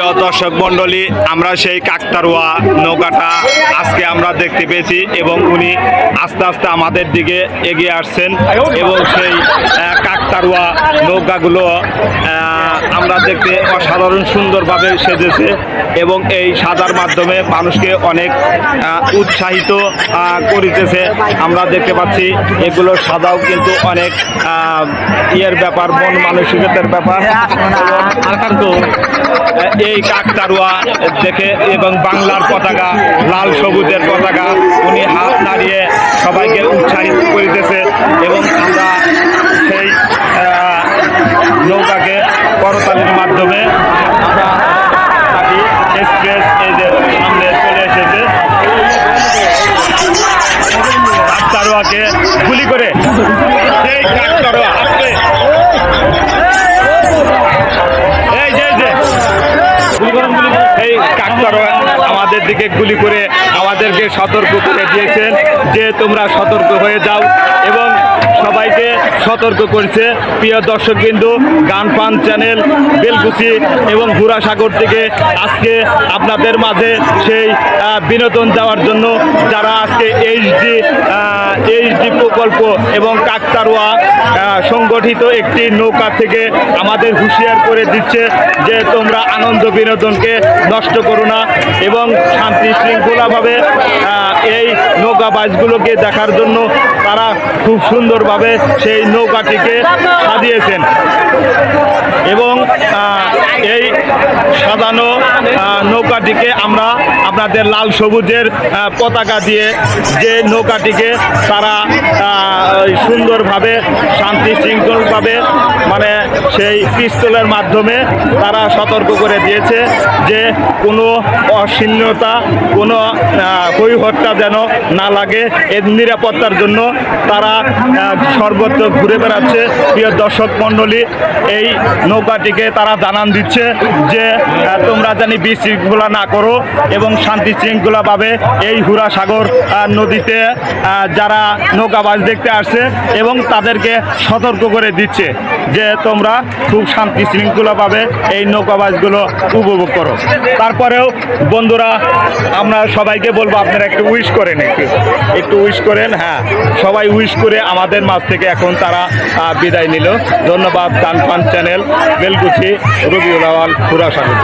প্রিয় দর্শক মণ্ডলী, আমরা সেই কাকতাড়ুয়া নৌকাটা আজকে আমরা দেখতে পেয়েছি এবং উনি আস্তে আস্তে আমাদের দিকে এগিয়ে আসছেন এবং সেই কাকতাড়ুয়া নৌকাগুলো আমরা দেখতে অসাধারণ সুন্দরভাবে সেজেছে এবং এই সাদার মাধ্যমে মানুষকে অনেক উৎসাহিত করিতেছে। আমরা দেখতে পাচ্ছি এগুলো সাদাও কিন্তু অনেক ইয়ের ব্যাপার, মন মানসিকতার ব্যাপার। কিন্তু এই কাকতাড়ুয়া দেখে এবং বাংলার পতাকা, লাল সবুজের পতাকা, উনি হাত নাড়িয়ে সবাইকে উৎসাহিত করিতেছে এবং আমরা সেই নৌকাকে করতালির মাধ্যমে আমরা এক্সপ্রেস এই যে সামনে চলে এসেছে। কাকতাড়ুয়াকে গুলি করে সেই কাকতাড়ুয়া আসবে, এই কাকতাড়ুয়া আমাদের দিকে গুলি করে আমাদেরকে সতর্ক করে দিয়েছেন যে তোমরা সতর্ক হয়ে যাও এবং সবাইকে সতর্ক করছে। প্রিয় দর্শকবৃন্দু, গান পান চ্যানেল বেলকুচি এবং ঘোড়াসাগর থেকে আজকে আপনাদের মাঝে সেই বিনোদন দেওয়ার জন্য যারা আজকে এইচডি প্রকল্প এবং কাকতাড়ুয়া সংগঠিত একটি নৌকা থেকে আমাদের হুঁশিয়ার করে দিচ্ছে যে তোমরা আনন্দ বিনোদনকে নষ্ট করো না এবং শান্তি শৃঙ্খলাভাবে এই নৌকাবাজগুলোকে দেখার জন্য তারা খুব সুন্দরভাবে সেই নৌকাটিকে সাজিয়েছেন এবং এই সাজানো নৌকাটিকে আমরা আপনাদের লাল সবুজের পতাকা দিয়ে যে নৌকাটিকে তারা সুন্দরভাবে শান্তি শৃঙ্খলভাবে মানে সেই পিস্তলের মাধ্যমে তারা সতর্ক করে দিয়েছে যে কোনো অশীলতা, কোনো হৈহট্টা যেন না লাগে, এর নিরাপত্তার জন্য তারা সর্বত্র ঘুরে বেড়াচ্ছে। প্রিয় দর্শক মণ্ডলী, এই নৌকাটিকে তারা জানান দিচ্ছে যে তোমরা জানি বিশৃঙ্খলা না করো এবং শান্তি শৃঙ্খলাভাবে এই ঘোড়াসাগর নদীতে যারা নৌকাবাজ দেখতে আসছে এবং তাদেরকে সতর্ক করে দিচ্ছে যে তোমরা খুব শান্তি শৃঙ্খলাভাবে এই নৌকাবাজগুলো উপভোগ করো। তারপরেও বন্ধুরা, আমরা সবাইকে বলবো আপনারা একটু উইশ করেন, একটু উইশ করেন। হ্যাঁ, সবাই উইশ করে আমাদের মাঝ থেকে এখন তারা বিদায় নিল। ধন্যবাদ গান পান চ্যানেল বেলকুচি, রবিউল আওয়াল, ঘোড়াসাগর।